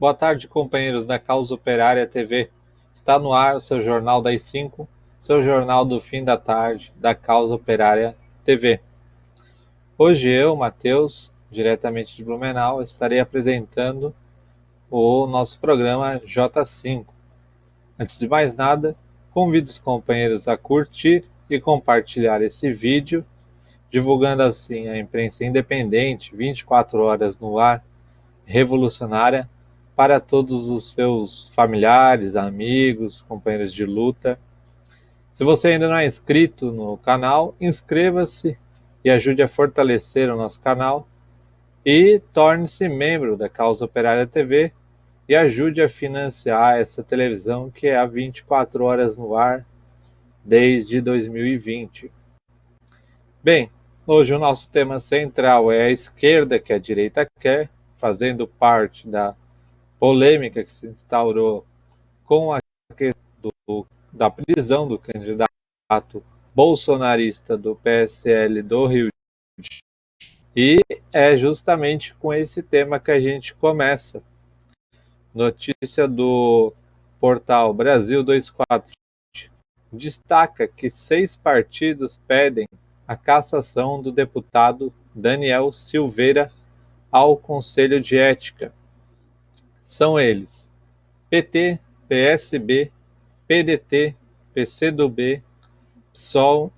Boa tarde, companheiros da Causa Operária TV. Está no ar o seu Jornal das 5, seu jornal do fim da tarde da Causa Operária TV. Hoje eu, Matheus, diretamente de Blumenau, estarei apresentando o nosso programa J5. Antes de mais nada, convido os companheiros a curtir e compartilhar esse vídeo, divulgando assim a imprensa independente, 24 horas no ar, revolucionária, para todos os seus familiares, amigos, companheiros de luta. Se você ainda não é inscrito no canal, inscreva-se e ajude a fortalecer o nosso canal e torne-se membro da Causa Operária TV e ajude a financiar essa televisão que é há 24 horas no ar desde 2020. Bem, hoje o nosso tema central é a esquerda que a direita quer, fazendo parte da polêmica que se instaurou com a questão da prisão do candidato bolsonarista do PSL do Rio de Janeiro. E é justamente com esse tema que a gente começa. Notícia do portal Brasil 247 destaca que 6 partidos pedem a cassação do deputado Daniel Silveira ao Conselho de Ética. São eles: PT, PSB, PDT, PCdoB, PSOL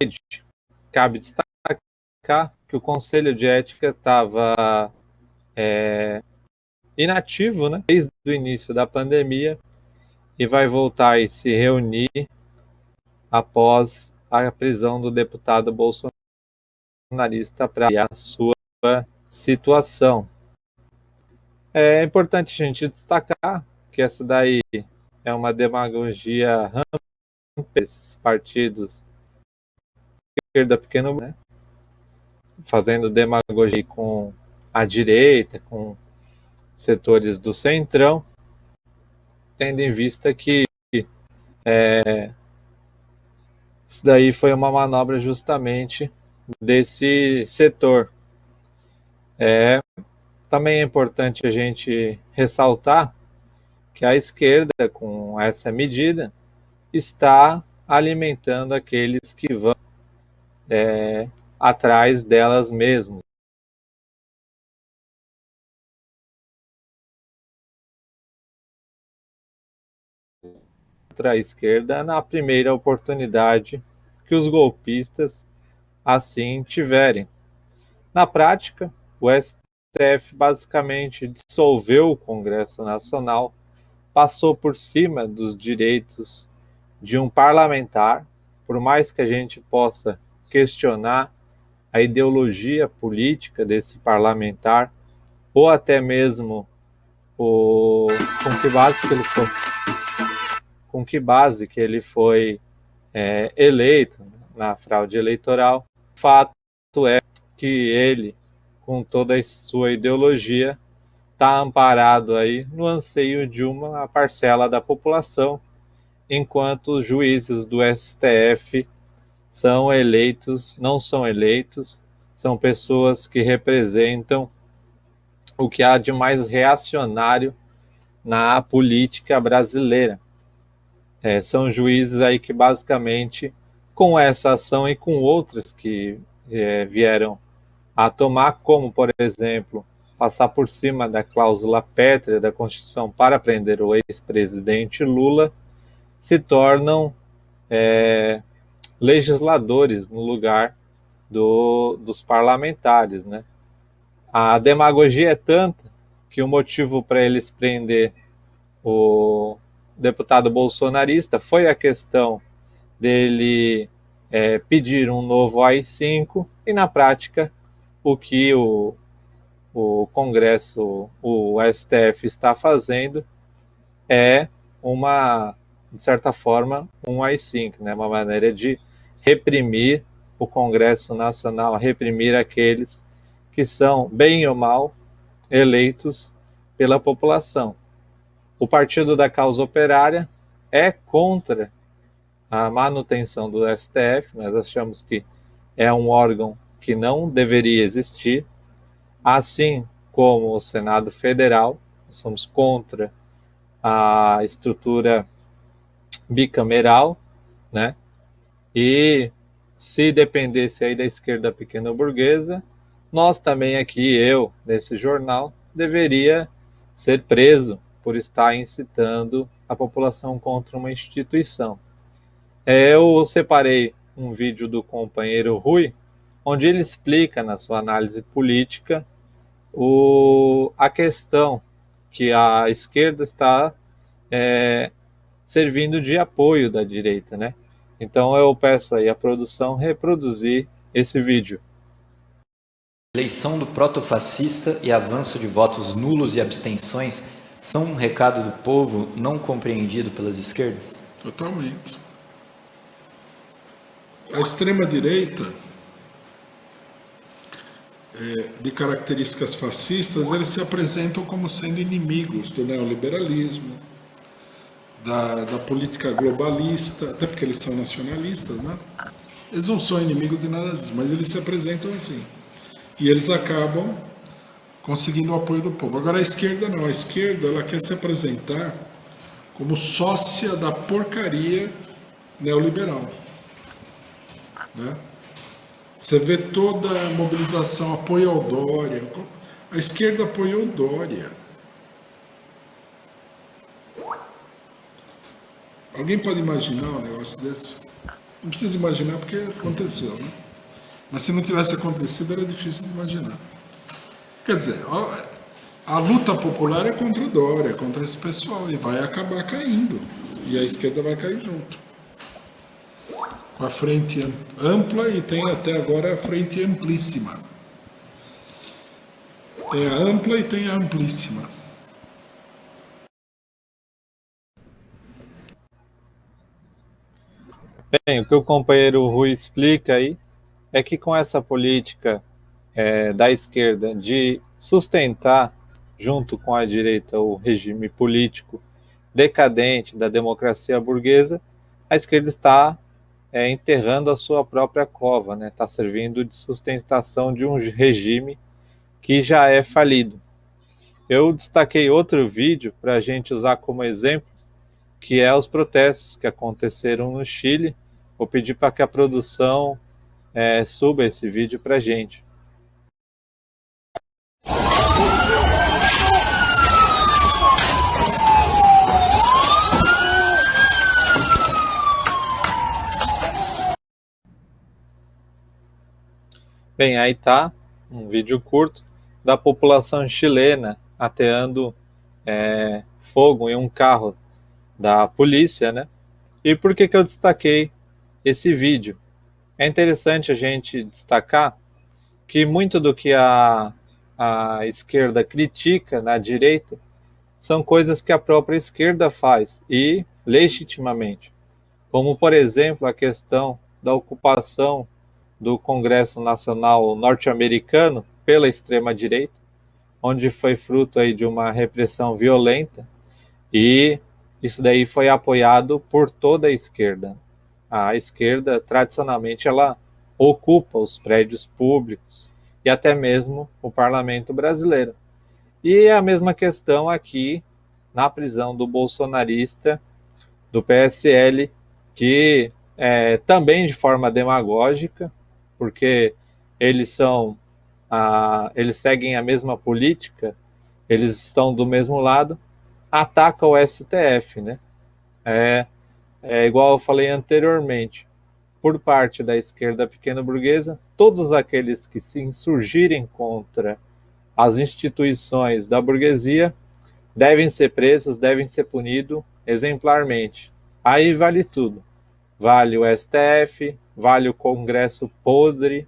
e Rede. Cabe destacar que o Conselho de Ética estava inativo, né, desde o início da pandemia e vai voltar a se reunir após a prisão do deputado bolsonarista para avaliar a sua situação. É importante a gente destacar que essa daí é uma demagogia rampa, esses partidos de esquerda pequeno, né, fazendo demagogia com a direita, com setores do centrão, tendo em vista que isso daí foi uma manobra justamente desse setor. Também é importante a gente ressaltar que a esquerda, com essa medida, está alimentando aqueles que vão atrás delas mesmas. Contra a esquerda na primeira oportunidade que os golpistas assim tiverem. Na prática, o STF basicamente dissolveu o Congresso Nacional, passou por cima dos direitos de um parlamentar, por mais que a gente possa questionar a ideologia política desse parlamentar, ou até mesmo com que base que ele foi eleito na fraude eleitoral. O fato é que ele, com toda a sua ideologia, está amparado aí no anseio de uma parcela da população, enquanto os juízes do STF não são eleitos, são pessoas que representam o que há de mais reacionário na política brasileira. São juízes aí que basicamente, com essa ação e com outras que vieram a tomar, como por exemplo, passar por cima da cláusula pétrea da Constituição para prender o ex-presidente Lula, se tornam legisladores no lugar dos parlamentares, né? A demagogia é tanta que o motivo para eles prender o deputado bolsonarista foi a questão dele pedir um novo AI-5 e, na prática, o que o Congresso, o STF está fazendo é de certa forma, um AI-5, né? Uma maneira de reprimir o Congresso Nacional, reprimir aqueles que são, bem ou mal, eleitos pela população. O Partido da Causa Operária é contra a manutenção do STF, nós achamos que é um órgão que não deveria existir, assim como o Senado Federal. O somos contra a estrutura bicameral, né? E se dependesse aí da esquerda pequena burguesa, nós também aqui, eu, nesse jornal, deveria ser preso por estar incitando a população contra uma instituição. Eu separei um vídeo do companheiro Rui, onde ele explica na sua análise política a questão que a esquerda está servindo de apoio da direita, né? Então eu peço aí à produção reproduzir esse vídeo. Eleição do protofascista e avanço de votos nulos e abstenções são um recado do povo não compreendido pelas esquerdas? Totalmente. A extrema-direita, de características fascistas, eles se apresentam como sendo inimigos do neoliberalismo, da política globalista, até porque eles são nacionalistas, né? Eles não são inimigos de nada disso, mas eles se apresentam assim. E eles acabam conseguindo o apoio do povo. Agora a esquerda não, a esquerda ela quer se apresentar como sócia da porcaria neoliberal, né? Você vê toda a mobilização, apoio ao Dória, a esquerda apoiou o Dória. Alguém pode imaginar um negócio desse? Não precisa imaginar porque aconteceu, né? Mas se não tivesse acontecido, era difícil de imaginar. Quer dizer, a luta popular é contra o Dória, é contra esse pessoal, e vai acabar caindo. E a esquerda vai cair junto. Com a frente ampla e tem até agora a frente amplíssima. Tem a ampla e tem a amplíssima. Bem, o que o companheiro Rui explica aí é que com essa política da esquerda de sustentar, junto com a direita, o regime político decadente da democracia burguesa, a esquerda está enterrando a sua própria cova, né? Está servindo de sustentação de um regime que já é falido. Eu destaquei outro vídeo para a gente usar como exemplo, que é os protestos que aconteceram no Chile. Vou pedir para que a produção suba esse vídeo para a gente. Bem, aí tá um vídeo curto da população chilena ateando fogo em um carro da polícia, né? E por que eu destaquei esse vídeo? É interessante a gente destacar que muito do que a esquerda critica na direita são coisas que a própria esquerda faz, e legitimamente. Como, por exemplo, a questão da ocupação do Congresso Nacional norte-americano pela extrema-direita, onde foi fruto aí de uma repressão violenta, e isso daí foi apoiado por toda a esquerda. A esquerda, tradicionalmente, ela ocupa os prédios públicos e até mesmo o parlamento brasileiro. E a mesma questão aqui na prisão do bolsonarista do PSL, que também de forma demagógica, porque eles seguem a mesma política, eles estão do mesmo lado, ataca o STF, né? Igual eu falei anteriormente, por parte da esquerda pequena burguesa, todos aqueles que se insurgirem contra as instituições da burguesia devem ser presos, devem ser punidos exemplarmente. Aí vale tudo. Vale o STF, vale o Congresso podre,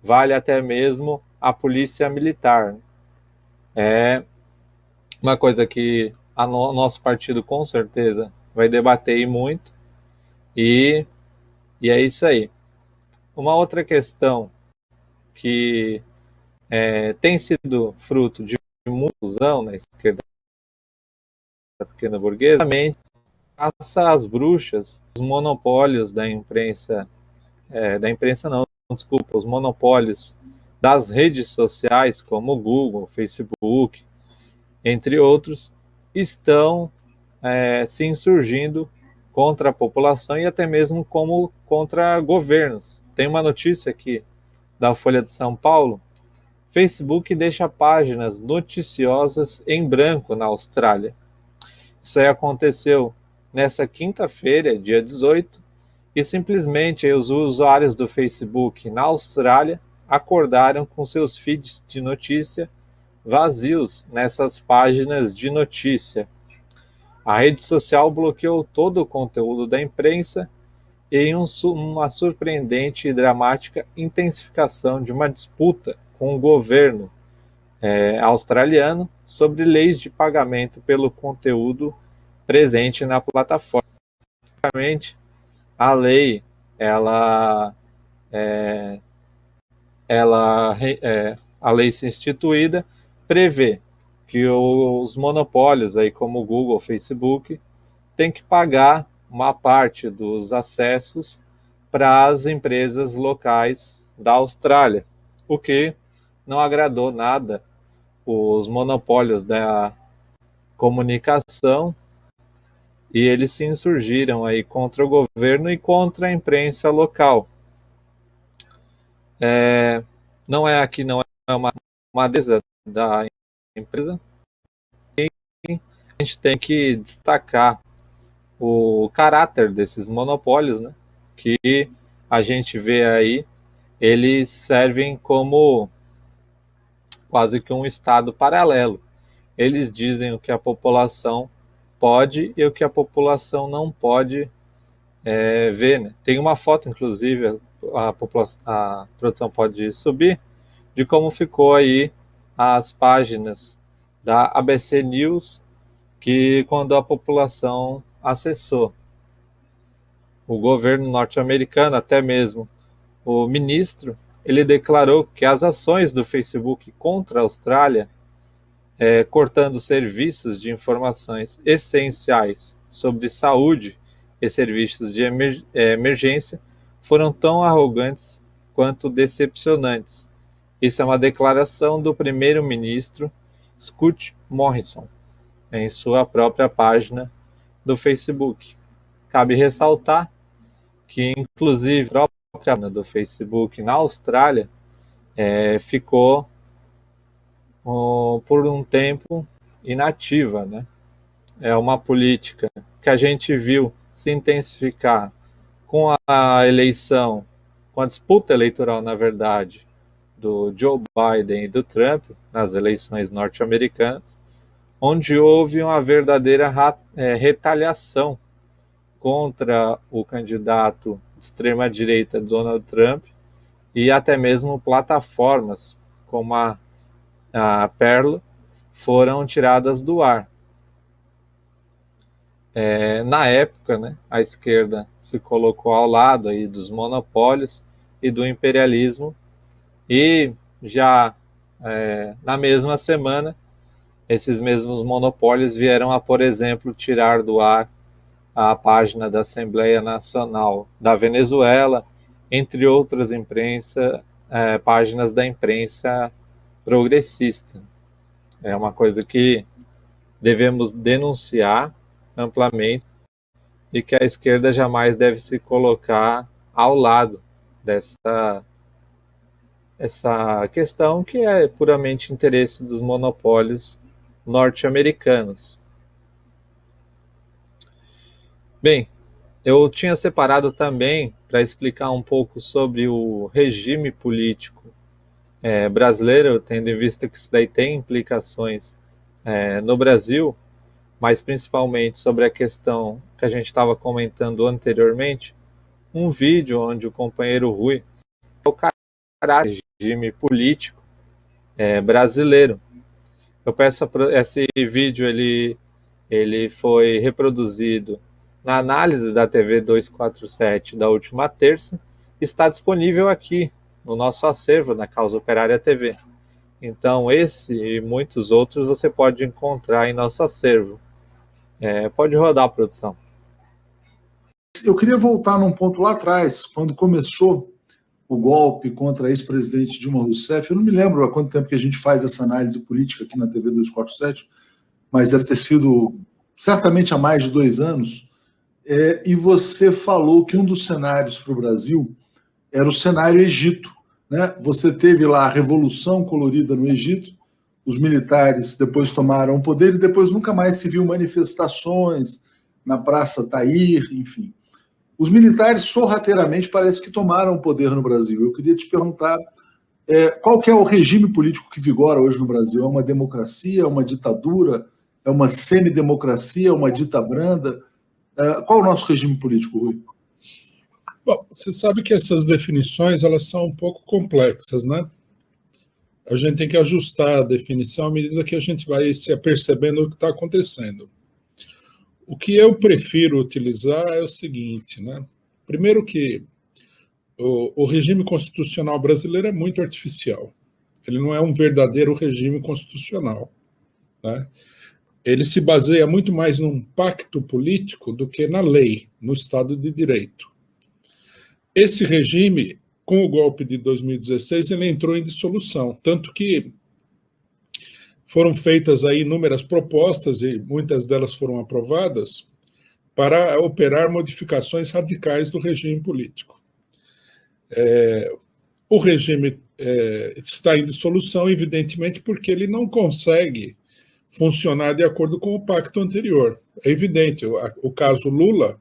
vale até mesmo a polícia militar. É uma coisa que nosso partido com certeza vai debater muito, e é isso aí. Uma outra questão que tem sido fruto de muita confusão na esquerda pequena burguesa, também passa as bruxas, os monopólios da imprensa não, desculpa, os monopólios das redes sociais como o Google, Facebook, entre outros, estão se insurgindo contra a população e até mesmo como contra governos. Tem uma notícia aqui da Folha de São Paulo: Facebook deixa páginas noticiosas em branco na Austrália. Isso aí aconteceu nessa quinta-feira, dia 18, e simplesmente os usuários do Facebook na Austrália acordaram com seus feeds de notícia vazios nessas páginas de notícia. A rede social bloqueou todo o conteúdo da imprensa em uma surpreendente e dramática intensificação de uma disputa com o governo australiano sobre leis de pagamento pelo conteúdo presente na plataforma. A lei, a lei se instituída prevê que os monopólios, aí, como o Google, o Facebook, tem que pagar uma parte dos acessos para as empresas locais da Austrália, o que não agradou nada os monopólios da comunicação, e eles se insurgiram aí contra o governo e contra a imprensa local. Não é uma defesa da empresa. E a gente tem que destacar o caráter desses monopólios, né? Que a gente vê aí, eles servem como quase que um estado paralelo. Eles dizem o que a população pode e o que a população não pode ver, né? Tem uma foto, inclusive, a produção pode subir, de como ficou aí as páginas da ABC News, que quando a população acessou. O governo norte-americano, até mesmo o ministro, ele declarou que as ações do Facebook contra a Austrália, cortando serviços de informações essenciais sobre saúde e serviços de emergência, foram tão arrogantes quanto decepcionantes. Isso é uma declaração do primeiro-ministro Scott Morrison em sua própria página do Facebook. Cabe ressaltar que, inclusive, a própria página do Facebook na Austrália ficou por um tempo inativa, né? É uma política que a gente viu se intensificar com a eleição, com a disputa eleitoral, na verdade, do Joe Biden e do Trump nas eleições norte-americanas, onde houve uma verdadeira retaliação contra o candidato de extrema-direita Donald Trump, e até mesmo plataformas como a Parler foram tiradas do ar. Na época, né, a esquerda se colocou ao lado aí dos monopólios e do imperialismo, e já na mesma semana, esses mesmos monopólios vieram a, por exemplo, tirar do ar a página da Assembleia Nacional da Venezuela, entre outras páginas da imprensa progressista. É uma coisa que devemos denunciar amplamente e que a esquerda jamais deve se colocar ao lado dessa questão, que é puramente interesse dos monopólios norte-americanos. Bem, eu tinha separado também para explicar um pouco sobre o regime político brasileiro, tendo em vista que isso daí tem implicações no Brasil, mas principalmente sobre a questão que a gente estava comentando anteriormente, um vídeo onde o companheiro Rui é o caráter do regime político brasileiro. Eu peço esse vídeo, ele foi reproduzido na análise da TV 247 da última terça, está disponível aqui no nosso acervo, na Causa Operária TV. Então, esse e muitos outros você pode encontrar em nosso acervo. Pode rodar a produção. Eu queria voltar num ponto lá atrás, quando começou o golpe contra a ex-presidente Dilma Rousseff. Eu não me lembro há quanto tempo que a gente faz essa análise política aqui na TV 247, mas deve ter sido certamente há mais de 2 anos, e você falou que um dos cenários para o Brasil era o cenário Egito, né? Você teve lá a Revolução Colorida no Egito, os militares depois tomaram o poder e depois nunca mais se viu manifestações na Praça Tahrir, enfim. Os militares sorrateiramente parece que tomaram o poder no Brasil. Eu queria te perguntar qual que é o regime político que vigora hoje no Brasil? É uma democracia, é uma ditadura, é uma semidemocracia, é uma dita branda? Qual é o nosso regime político, Rui? Bom, você sabe que essas definições elas são um pouco complexas, né? A gente tem que ajustar a definição à medida que a gente vai se apercebendo o que está acontecendo. O que eu prefiro utilizar é o seguinte, né? Primeiro que o regime constitucional brasileiro é muito artificial. Ele não é um verdadeiro regime constitucional, né? Ele se baseia muito mais num pacto político do que na lei, no Estado de Direito. Esse regime, com o golpe de 2016, ele entrou em dissolução, tanto que foram feitas aí inúmeras propostas, e muitas delas foram aprovadas, para operar modificações radicais do regime político. O regime está em dissolução, evidentemente, porque ele não consegue funcionar de acordo com o pacto anterior. É evidente, o caso Lula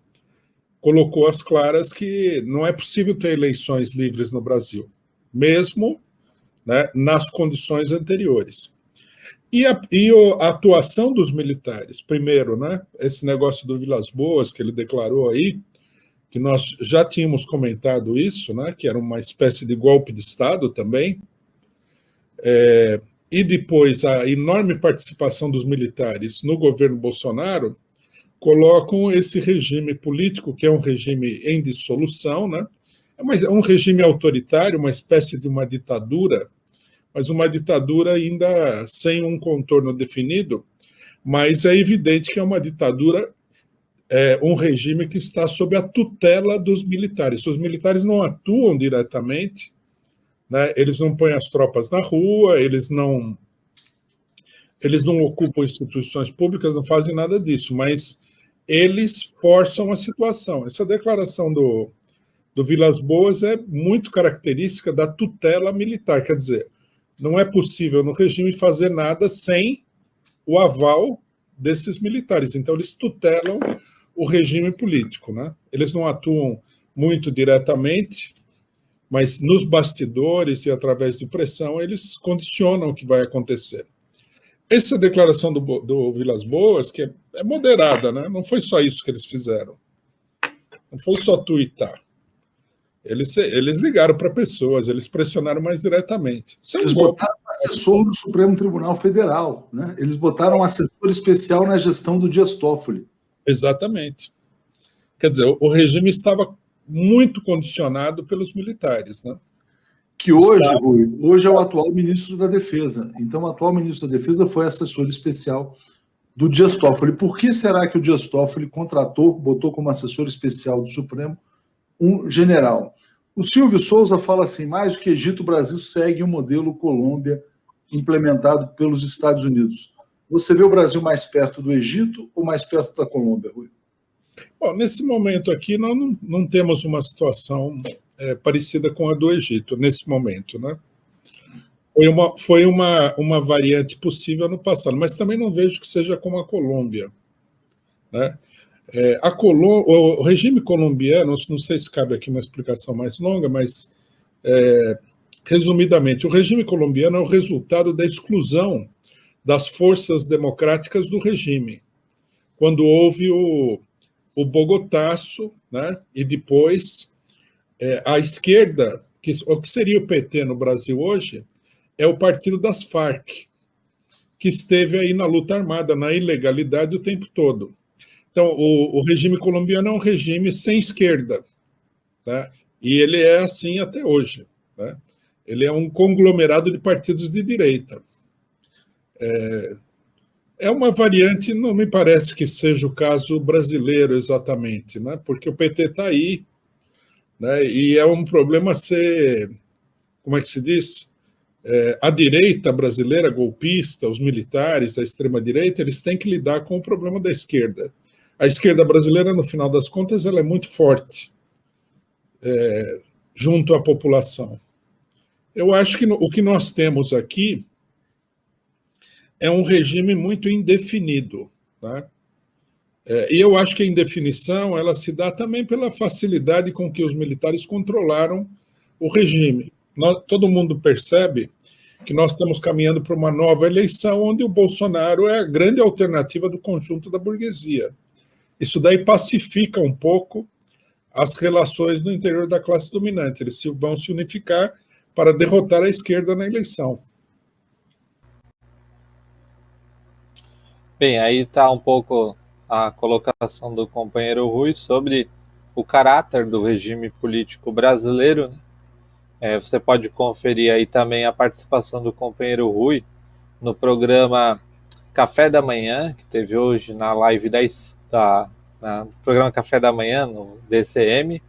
colocou às claras que não é possível ter eleições livres no Brasil, mesmo, né, nas condições anteriores. E a atuação dos militares, primeiro, né, esse negócio do Vilas Boas, que ele declarou aí, que nós já tínhamos comentado isso, né, que era uma espécie de golpe de Estado também, e depois a enorme participação dos militares no governo Bolsonaro, colocam esse regime político, que é um regime em dissolução, né? É um regime autoritário, uma espécie de uma ditadura, mas uma ditadura ainda sem um contorno definido, mas é evidente que é uma ditadura, um regime que está sob a tutela dos militares. Os militares não atuam diretamente, né? Eles não põem as tropas na rua, eles não ocupam instituições públicas, não fazem nada disso, mas eles forçam a situação. Essa declaração do Vilas Boas é muito característica da tutela militar, quer dizer, não é possível no regime fazer nada sem o aval desses militares, então eles tutelam o regime político, né? Eles não atuam muito diretamente, mas nos bastidores e através de pressão eles condicionam o que vai acontecer. Essa declaração do Vilas Boas, que é moderada, né? Não foi só isso que eles fizeram. Não foi só tuitar. Eles ligaram para pessoas, eles pressionaram mais diretamente. Eles botaram um assessor do Supremo Tribunal Federal, né? Eles botaram um assessor especial na gestão do Dias Toffoli. Exatamente. Quer dizer, o regime estava muito condicionado pelos militares, né? Que hoje, Rui, hoje é o atual ministro da Defesa. Então, o atual ministro da Defesa foi assessor especial do Dias Toffoli. Por que será que o Dias Toffoli botou como assessor especial do Supremo um general? O Silvio Souza fala assim, mais do que Egito, o Brasil segue o modelo Colômbia implementado pelos Estados Unidos. Você vê o Brasil mais perto do Egito ou mais perto da Colômbia, Rui? Bom, nesse momento aqui, nós não temos uma situação parecida com a do Egito, nesse momento, né? Foi uma variante possível no passado, mas também não vejo que seja como a Colômbia, né? O regime colombiano, não sei se cabe aqui uma explicação mais longa, mas, resumidamente, o regime colombiano é o resultado da exclusão das forças democráticas do regime, quando houve o Bogotaço, né? E depois a esquerda, o que seria o PT no Brasil hoje, é o partido das Farc, que esteve aí na luta armada, na ilegalidade o tempo todo. Então, o regime colombiano é um regime sem esquerda, tá? E ele é assim até hoje, né? Ele é um conglomerado de partidos de direita. É uma variante, não me parece que seja o caso brasileiro exatamente, né? Porque o PT está aí, né? E é um problema ser, como é que se diz? A direita brasileira golpista, os militares, a extrema-direita, eles têm que lidar com o problema da esquerda. A esquerda brasileira, no final das contas, ela é muito forte junto à população. Eu acho que o que nós temos aqui é um regime muito indefinido, tá? E eu acho que a indefinição ela se dá também pela facilidade com que os militares controlaram o regime. Todo mundo percebe que nós estamos caminhando para uma nova eleição onde o Bolsonaro é a grande alternativa do conjunto da burguesia. Isso daí pacifica um pouco as relações no interior da classe dominante. Eles vão se unificar para derrotar a esquerda na eleição. Bem, aí está um pouco a colocação do companheiro Rui sobre o caráter do regime político brasileiro, né? Você pode conferir aí também a participação do companheiro Rui no programa Café da Manhã, que teve hoje na live no programa Café da Manhã, no DCM,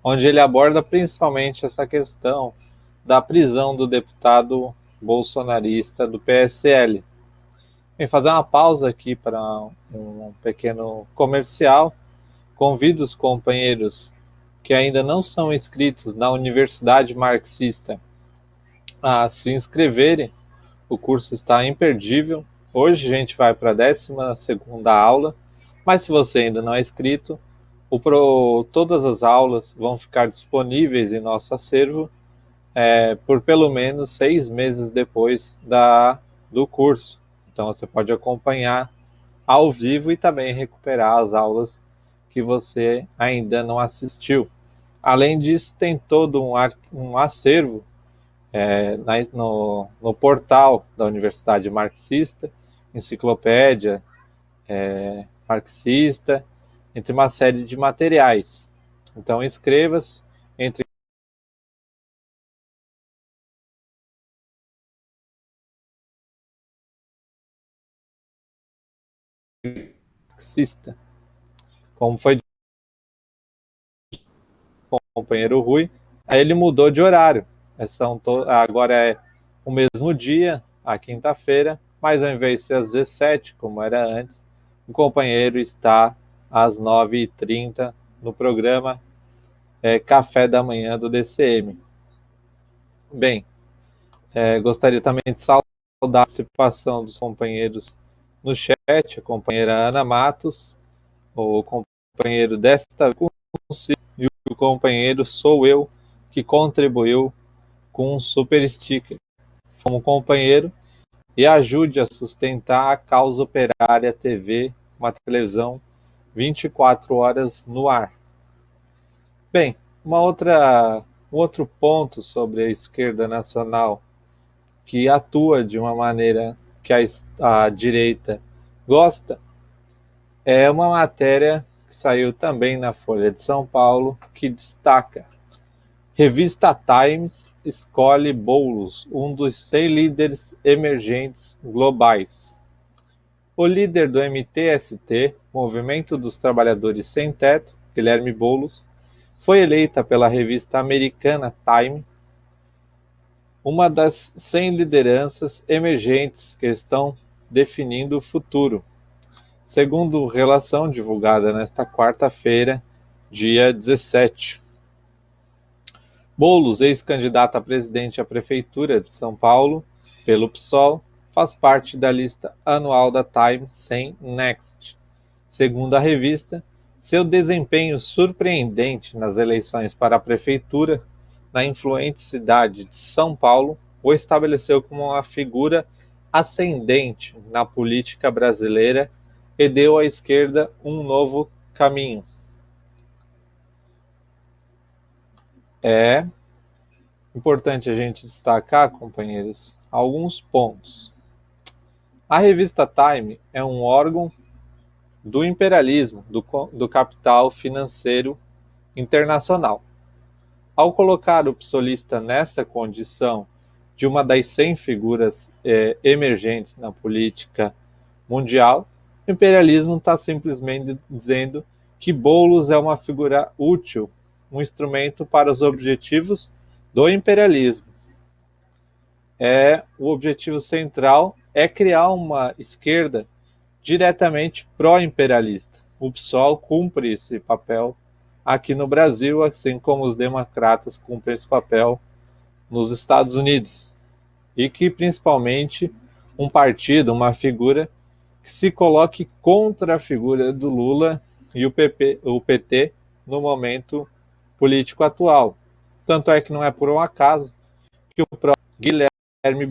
onde ele aborda principalmente essa questão da prisão do deputado bolsonarista do PSL. Bem, fazer uma pausa aqui para um pequeno comercial. Convido os companheiros que ainda não são inscritos na Universidade Marxista a se inscreverem. O curso está imperdível. Hoje a gente vai para a 12ª aula, mas se você ainda não é inscrito, todas as aulas vão ficar disponíveis em nosso acervo por pelo menos 6 meses depois do curso. Então você pode acompanhar ao vivo e também recuperar as aulas que você ainda não assistiu. Além disso, tem todo um acervo no portal da Universidade Marxista, enciclopédia marxista, entre uma série de materiais. Então inscreva-se, entre marxista. Como foi com o companheiro Rui, aí ele mudou de horário. Agora é o mesmo dia, a quinta-feira, mas ao invés de ser às 17, como era antes, o companheiro está às 9h30 no programa Café da Manhã do DCM. Bem, gostaria também de saudar a participação dos companheiros no chat, a companheira Ana Matos, o companheiro desta e o companheiro Sou Eu, que contribuiu com um super sticker como companheiro e ajude a sustentar a Causa Operária TV, uma televisão 24 horas no ar. Bem, um outro ponto sobre a esquerda nacional que atua de uma maneira que a direita gosta é uma matéria que saiu também na Folha de São Paulo, que destaca: Revista Times escolhe Boulos, um dos 100 líderes emergentes globais. O líder do MTST, Movimento dos Trabalhadores Sem Teto, Guilherme Boulos, foi eleita pela revista americana Time uma das 100 lideranças emergentes que estão definindo o futuro, segundo relação divulgada nesta quarta-feira, dia 17. Boulos, ex-candidato a presidente à Prefeitura de São Paulo, pelo PSOL, faz parte da lista anual da Time 100 Next. Segundo a revista, seu desempenho surpreendente nas eleições para a Prefeitura na influente cidade de São Paulo o estabeleceu como uma figura ascendente na política brasileira e deu à esquerda um novo caminho. É importante a gente destacar, companheiros, alguns pontos. A revista Time é um órgão do imperialismo, do capital financeiro internacional. Ao colocar o psolista nessa condição de uma das 100 figuras emergentes na política mundial, o imperialismo está simplesmente dizendo que Boulos é uma figura útil, um instrumento para os objetivos do imperialismo. o objetivo central é criar uma esquerda diretamente pró-imperialista. O PSOL cumpre esse papel aqui no Brasil, assim como os democratas cumprem esse papel nos Estados Unidos. E que, principalmente, um partido, uma figura que se coloque contra a figura do Lula e o PT no momento político atual. Tanto é que não é por um acaso que o próprio Guilherme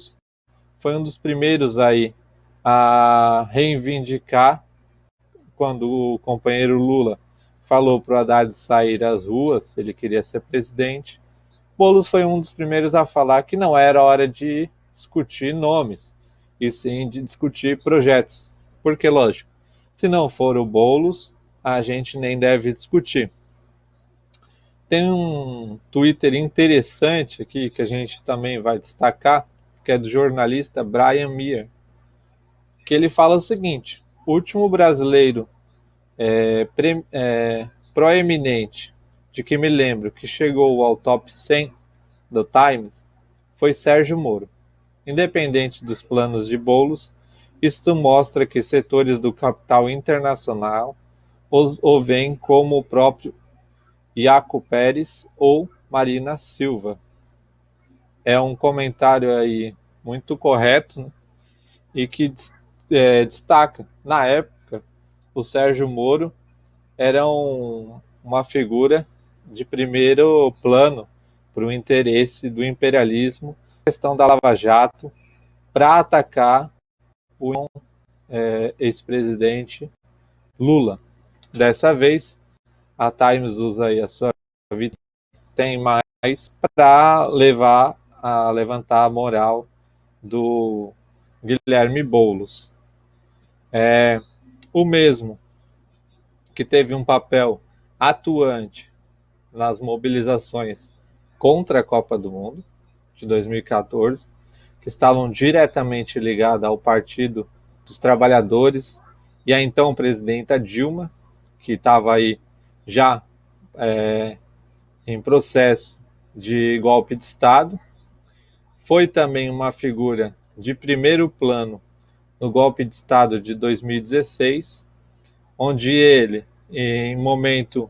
foi um dos primeiros aí a reivindicar, quando o companheiro Lula falou para o Haddad sair às ruas, ele queria ser presidente. Boulos foi um dos primeiros a falar que não era hora de discutir nomes, e sim de discutir projetos. Porque, lógico, se não for o Boulos, a gente nem deve discutir. Tem um Twitter interessante aqui que a gente também vai destacar, que é do jornalista Brian Mier, que ele fala o seguinte: o último brasileiro proeminente de que me lembro que chegou ao top 100 do Times foi Sérgio Moro. Independente dos planos de Boulos, isto mostra que setores do capital internacional o veem como o próprio Iaco Pérez ou Marina Silva. É um comentário aí muito correto, né? E que destaca, na época, o Sérgio Moro era uma figura de primeiro plano para o interesse do imperialismo, a questão da Lava Jato, para atacar o ex-presidente Lula. Dessa vez, a Times usa aí a sua vida, tem mais para levantar a moral do Guilherme Boulos. O mesmo que teve um papel atuante nas mobilizações contra a Copa do Mundo de 2014, que estavam diretamente ligadas ao Partido dos Trabalhadores e a então presidenta Dilma, que estava aí já em processo de golpe de Estado. Foi também uma figura de primeiro plano no golpe de Estado de 2016, onde ele, em momento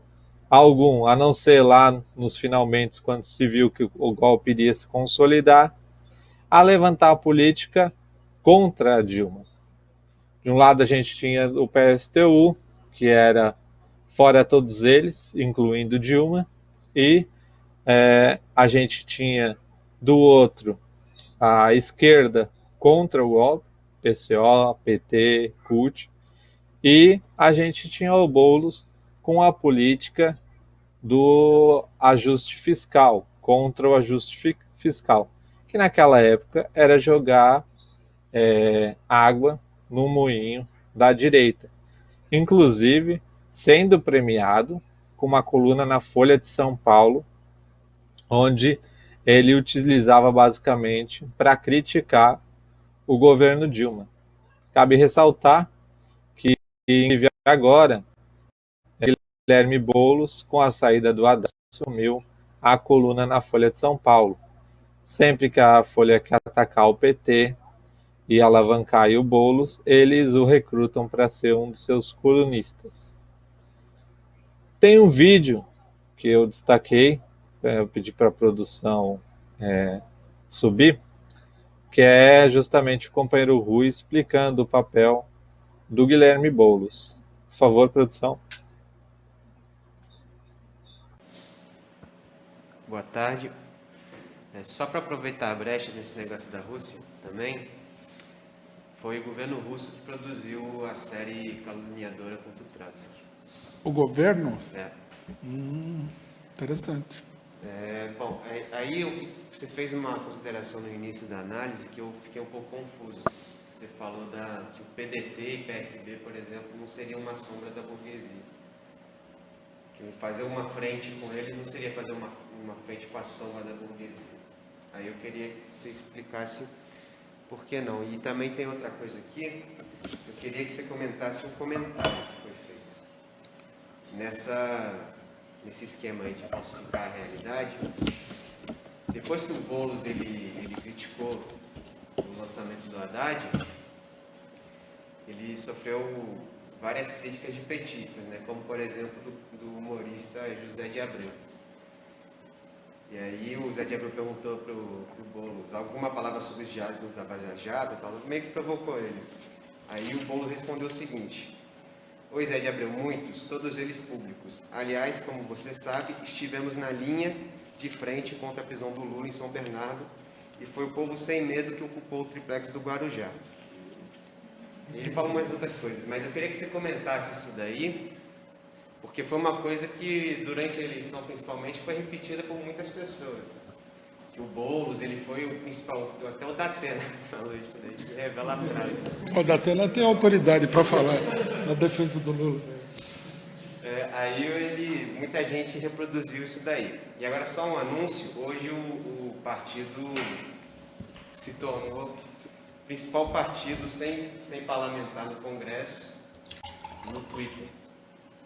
algum, a não ser lá nos finalmente, quando se viu que o golpe iria se consolidar, a levantar a política contra a Dilma. De um lado a gente tinha o PSTU, que era fora todos eles, incluindo Dilma, e a gente tinha do outro a esquerda contra o golpe, PCO, PT, CUT, e a gente tinha o Boulos com a política do ajuste fiscal, contra o ajuste fiscal, que naquela época era jogar água no moinho da direita. Inclusive, sendo premiado com uma coluna na Folha de São Paulo, onde ele utilizava basicamente para criticar o governo Dilma. Cabe ressaltar que agora Guilherme Boulos, com a saída do Haddad, assumiu a coluna na Folha de São Paulo. Sempre que a Folha quer atacar o PT e alavancar o Boulos, eles o recrutam para ser um de seus colunistas. Tem um vídeo que eu destaquei, eu pedi para a produção subir, que é justamente o companheiro Rui explicando o papel do Guilherme Boulos. Por favor, produção. Boa tarde. Só para aproveitar a brecha nesse negócio da Rússia também, foi o governo russo que produziu a série caluniadora contra o Trotsky. O governo? É. Interessante. Bom, aí você fez uma consideração no início da análise que eu fiquei um pouco confuso. Você falou que o PDT e PSB, por exemplo, não seriam uma sombra da burguesia. Que fazer uma frente com eles não seria fazer uma frente com a sombra da burguesia. Aí eu queria que você explicasse por que não. E também tem outra coisa aqui, eu queria que você comentasse um comentário que foi feito. Nesse esquema aí de falsificar a realidade, depois que o Boulos ele criticou lançamento do Haddad, ele sofreu várias críticas de petistas, né? Como, por exemplo, do humorista José de Abreu. E aí o Zé de Abreu perguntou para o Boulos alguma palavra sobre os diálogos da Vaza Jato, meio que provocou ele. Aí o Boulos respondeu o seguinte: oi, Zé de Abreu, muitos, todos eles públicos. Aliás, como você sabe, estivemos na linha de frente contra a prisão do Lula em São Bernardo e foi o povo sem medo que ocupou o triplex do Guarujá. Ele falou mais outras coisas, mas eu queria que você comentasse isso daí, porque foi uma coisa que, durante a eleição principalmente, foi repetida por muitas pessoas. Que o Boulos, ele foi o principal, até o Datena falou isso daí, que revela a prática. O Datena tem autoridade para falar na defesa do Lula. Aí muita gente reproduziu isso daí. E agora só um anúncio, hoje o partido se tornou o principal partido sem parlamentar no Congresso, no Twitter.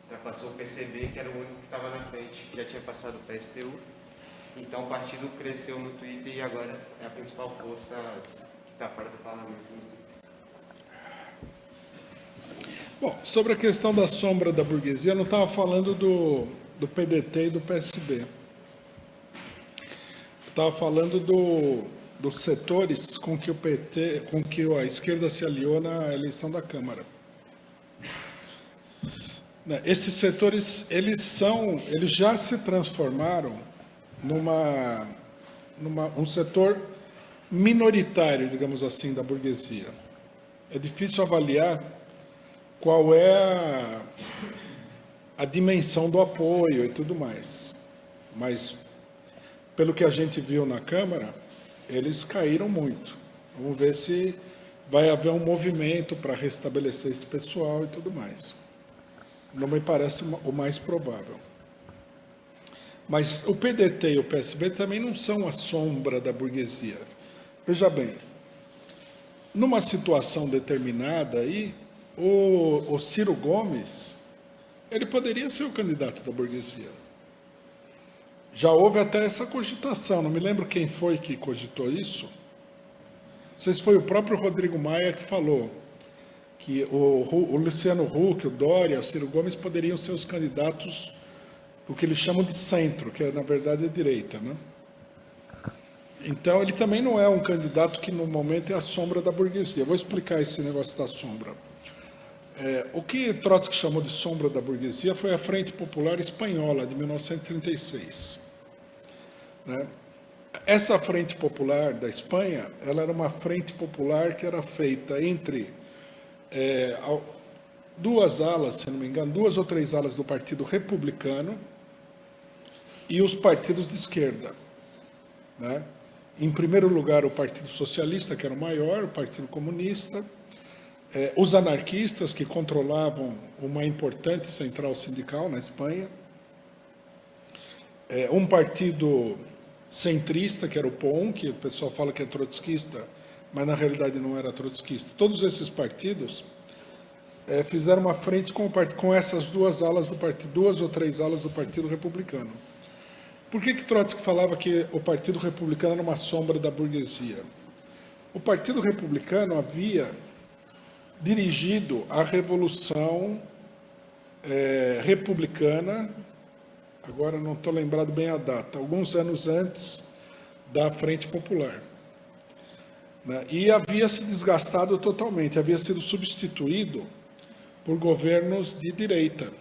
Ultrapassou o PCB, que era o único que estava na frente, que já tinha passado o PSTU. Então o partido cresceu no Twitter e agora é a principal força que está fora do parlamento. Bom, sobre a questão da sombra da burguesia, eu não estava falando do PDT e do PSB. Estava falando dos setores com que a esquerda se aliou na eleição da Câmara. Esses setores, eles já se transformaram um setor minoritário, digamos assim, da burguesia. É difícil avaliar qual é a dimensão do apoio e tudo mais. Mas, pelo que a gente viu na Câmara, eles caíram muito. Vamos ver se vai haver um movimento para restabelecer esse pessoal e tudo mais. Não me parece o mais provável. Mas o PDT e o PSB também não são a sombra da burguesia. Veja bem, numa situação determinada aí, o Ciro Gomes, ele poderia ser o candidato da burguesia. Já houve até essa cogitação, não me lembro quem foi que cogitou isso. Não sei se foi o próprio Rodrigo Maia que falou que o Luciano Huck, o Dória, o Ciro Gomes poderiam ser os candidatos do que eles chamam de centro, que na verdade é direita, né? Então, ele também não é um candidato que, no momento, é a sombra da burguesia. Vou explicar esse negócio da sombra. O que Trotsky chamou de sombra da burguesia foi a Frente Popular Espanhola, de 1936. Né? Essa Frente Popular da Espanha, ela era uma frente popular que era feita entre duas alas, se não me engano, 2 ou 3 alas do Partido Republicano e os partidos de esquerda. Né? Em primeiro lugar, o Partido Socialista, que era o maior, o Partido Comunista, os anarquistas, que controlavam uma importante central sindical na Espanha, um partido centrista, que era o POM, que o pessoal fala que é trotskista, mas na realidade não era trotskista. Todos esses partidos fizeram uma frente com essas 2 alas do partido, 2 ou 3 alas do Partido Republicano. Por que Trotsky falava que o Partido Republicano era uma sombra da burguesia? O Partido Republicano havia dirigido a Revolução Republicana, agora não estou lembrado bem a data, alguns anos antes da Frente Popular. Né? E havia se desgastado totalmente, havia sido substituído por governos de direita.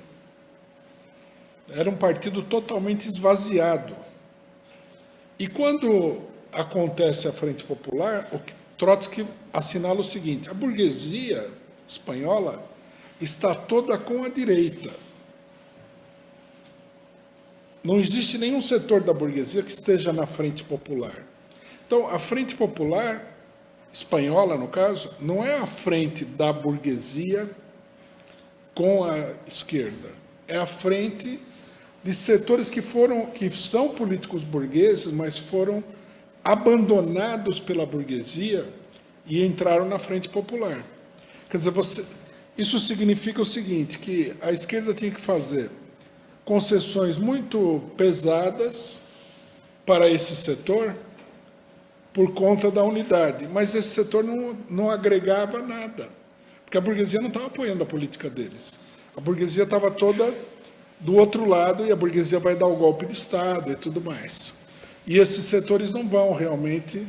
Era um partido totalmente esvaziado. E quando acontece a Frente Popular, o Trotsky assinala o seguinte: a burguesia espanhola está toda com a direita. Não existe nenhum setor da burguesia que esteja na Frente Popular. Então, a Frente Popular espanhola, no caso, não é a frente da burguesia com a esquerda. É a frente de setores que são políticos burgueses, mas foram abandonados pela burguesia e entraram na Frente Popular. Quer dizer, isso significa o seguinte, que a esquerda tem que fazer concessões muito pesadas para esse setor, por conta da unidade. Mas esse setor não agregava nada, porque a burguesia não estava apoiando a política deles. A burguesia estava toda do outro lado e a burguesia vai dar o golpe de Estado e tudo mais. E esses setores não vão realmente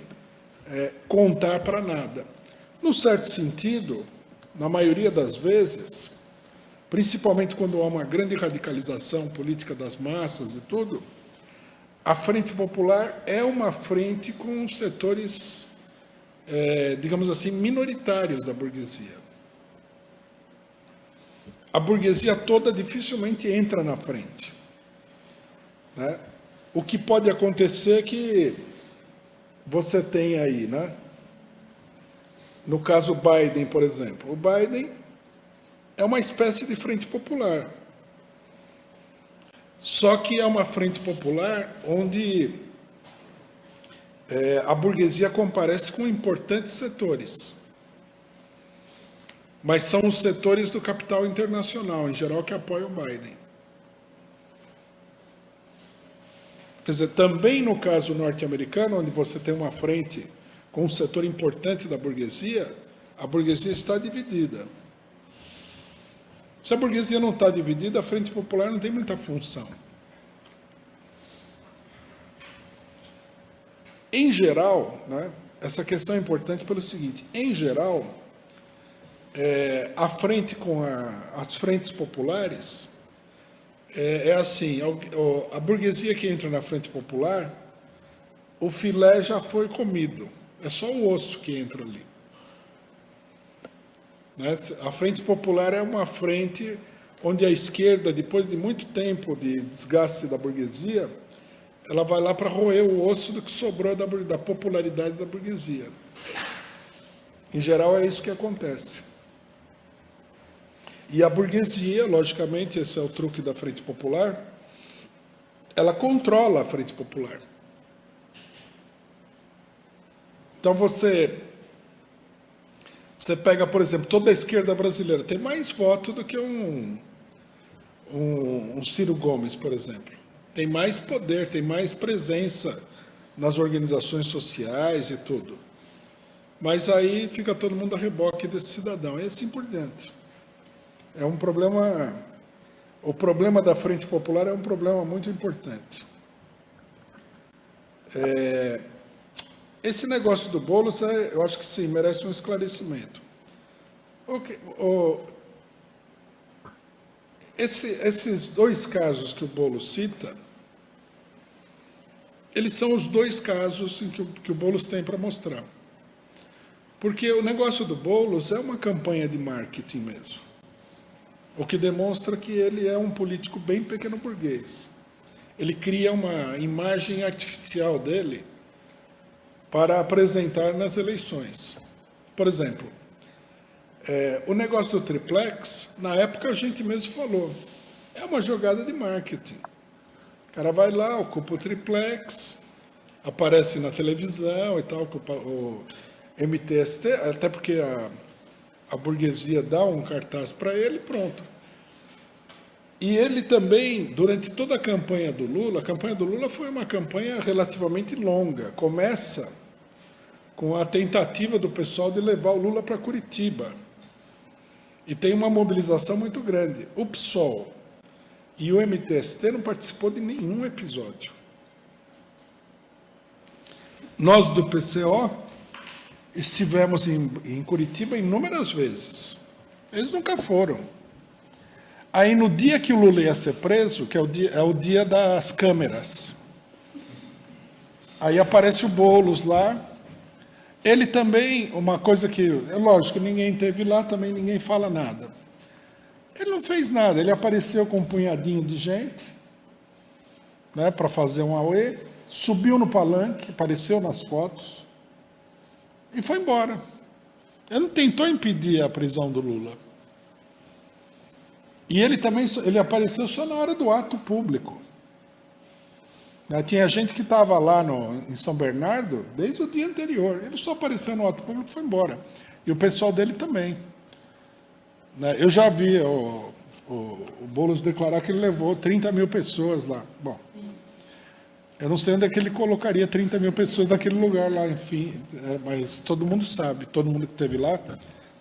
contar para nada. Num certo sentido, na maioria das vezes, principalmente quando há uma grande radicalização política das massas e tudo, a Frente Popular é uma frente com setores, digamos assim, minoritários da burguesia. A burguesia toda dificilmente entra na frente, né? O que pode acontecer é que você tem aí, né? No caso Biden, por exemplo, o Biden é uma espécie de frente popular. Só que é uma frente popular onde a burguesia comparece com importantes setores. Mas são os setores do capital internacional, em geral, que apoiam Biden. Quer dizer, também no caso norte-americano, onde você tem uma frente com um setor importante da burguesia, a burguesia está dividida. Se a burguesia não está dividida, a Frente Popular não tem muita função. Em geral, né, essa questão é importante pelo seguinte: em geral, a frente com as frentes populares é assim, a burguesia que entra na Frente Popular, o filé já foi comido, é só o osso que entra ali. A Frente Popular é uma frente onde a esquerda, depois de muito tempo de desgaste da burguesia, ela vai lá para roer o osso do que sobrou da popularidade da burguesia. Em geral, é isso que acontece. E a burguesia, logicamente, esse é o truque da Frente Popular, ela controla a Frente Popular. Então, você pega, por exemplo, toda a esquerda brasileira tem mais voto do que um Ciro Gomes, por exemplo. Tem mais poder, tem mais presença nas organizações sociais e tudo. Mas aí fica todo mundo a reboque desse cidadão, e assim por diante. É um problema... O problema da Frente Popular é um problema muito importante. Esse negócio do Boulos, eu acho que sim, merece um esclarecimento. Esses dois casos que o Boulos cita, eles são os dois casos em que o Boulos tem para mostrar. Porque o negócio do Boulos é uma campanha de marketing mesmo. O que demonstra que ele é um político bem pequeno burguês. Ele cria uma imagem artificial dele para apresentar nas eleições. Por exemplo, o negócio do triplex, na época a gente mesmo falou, é uma jogada de marketing. O cara vai lá, ocupa o triplex, aparece na televisão e tal, ocupa o MTST, até porque a burguesia dá um cartaz para ele e pronto. E ele também, durante toda a campanha do Lula foi uma campanha relativamente longa. Começa com a tentativa do pessoal de levar o Lula para Curitiba. E tem uma mobilização muito grande. O PSOL e o MTST não participou de nenhum episódio. Nós do PCO estivemos em Curitiba inúmeras vezes. Eles nunca foram. Aí, no dia que o Lula ia ser preso, que é o dia das câmeras, aí aparece o Boulos lá. Ele também, uma coisa que, é lógico, ninguém teve lá, também ninguém fala nada. Ele não fez nada, ele apareceu com um punhadinho de gente, né, para fazer um auê, subiu no palanque, apareceu nas fotos, e foi embora. Ele não tentou impedir a prisão do Lula. E ele também apareceu só na hora do ato público. Tinha gente que estava lá em São Bernardo desde o dia anterior. Ele só apareceu no ato público e foi embora. E o pessoal dele também. Eu já vi o Boulos declarar que ele levou 30 mil pessoas lá. Bom, Eu não sei onde é que ele colocaria 30 mil pessoas naquele lugar lá, enfim, mas todo mundo sabe, todo mundo que esteve lá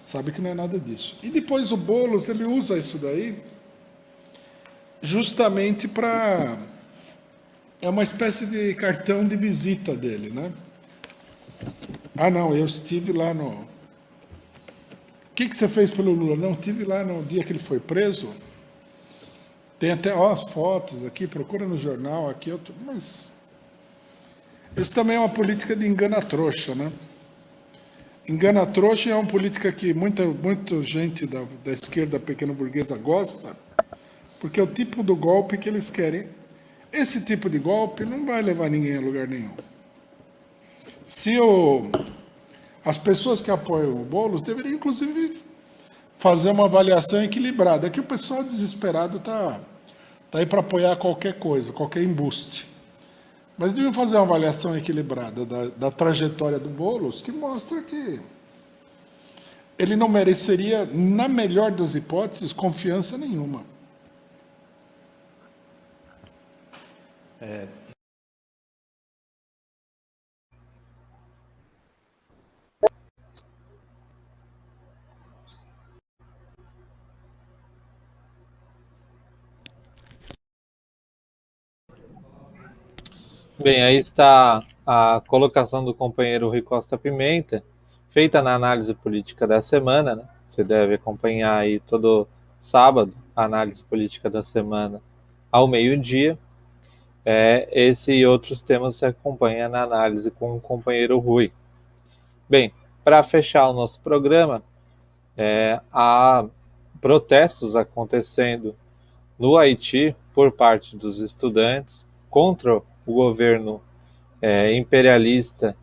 sabe que não é nada disso. E depois o Boulos, ele usa isso daí justamente para... É uma espécie de cartão de visita dele, né? Ah, não, eu estive lá no... O que você fez pelo Lula? Não, estive lá no dia que ele foi preso. Tem até as fotos aqui, procura no jornal aqui, mas isso também é uma política de engana-trouxa, né? Engana-trouxa é uma política que muita gente da esquerda pequeno-burguesa gosta, porque é o tipo do golpe que eles querem. Esse tipo de golpe não vai levar ninguém a lugar nenhum. As pessoas que apoiam o Boulos deveriam, inclusive, fazer uma avaliação equilibrada. É que o pessoal desesperado está aí para apoiar qualquer coisa, qualquer embuste. Mas deviam fazer uma avaliação equilibrada da trajetória do Boulos, que mostra que ele não mereceria, na melhor das hipóteses, confiança nenhuma. Bem, aí está a colocação do companheiro Rui Costa Pimenta, feita na análise política da semana, né? Você deve acompanhar aí todo sábado a análise política da semana ao meio-dia. Esse e outros temas você acompanha na análise com o companheiro Rui. Bem, para fechar o nosso programa, há protestos acontecendo no Haiti por parte dos estudantes contra o governo imperialista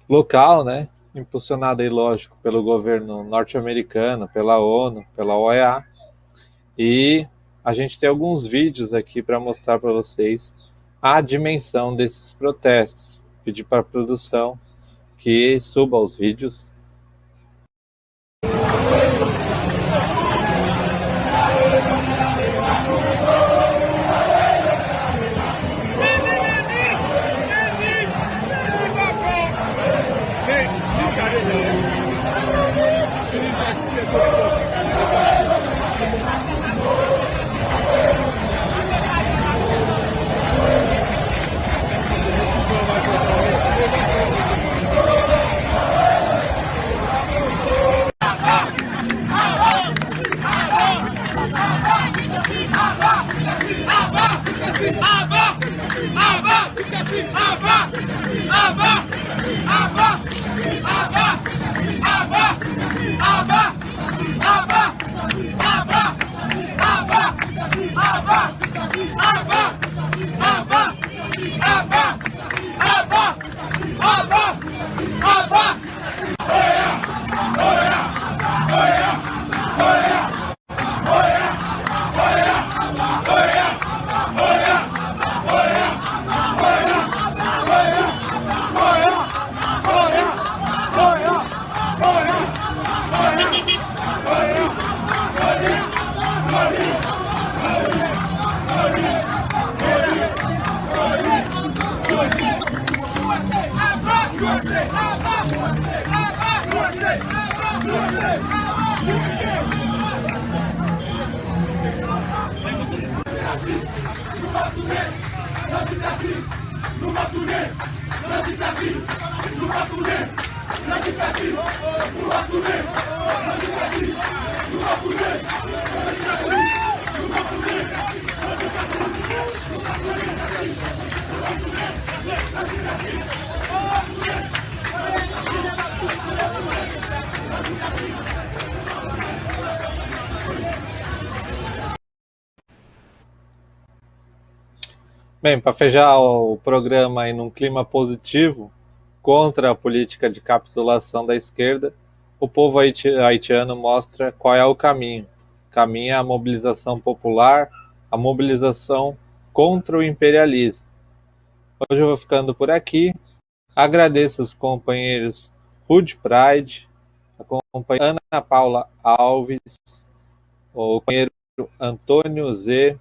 local, né, impulsionado aí, lógico, pelo governo norte-americano, pela ONU, pela OEA, e a gente tem alguns vídeos aqui para mostrar para vocês a dimensão desses protestos. Pedir para a produção que suba os vídeos. Bem, para fechar o programa aí num clima positivo contra a política de capitulação da esquerda, o povo haitiano mostra qual é o caminho. O caminho é a mobilização popular, a mobilização contra o imperialismo. Hoje eu vou ficando por aqui. Agradeço os companheiros Rude Pride, a companheira Ana Paula Alves, o companheiro Antônio Z.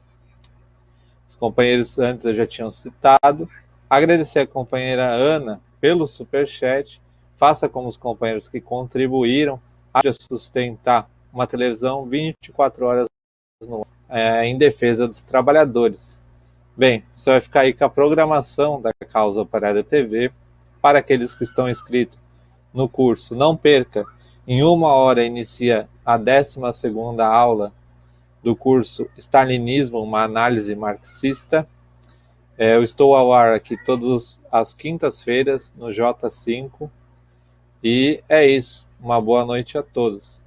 Os companheiros antes eu já tinham citado. Agradecer a companheira Ana pelo superchat. Faça como os companheiros que contribuíram a sustentar uma televisão 24 horas em defesa dos trabalhadores. Bem, você vai ficar aí com a programação da Causa Operária TV. Para aqueles que estão inscritos no curso, não perca, em 1 hora inicia a 12ª aula do curso Stalinismo, uma análise marxista. Eu estou ao ar aqui todas as quintas-feiras no J5. E é isso. Uma boa noite a todos.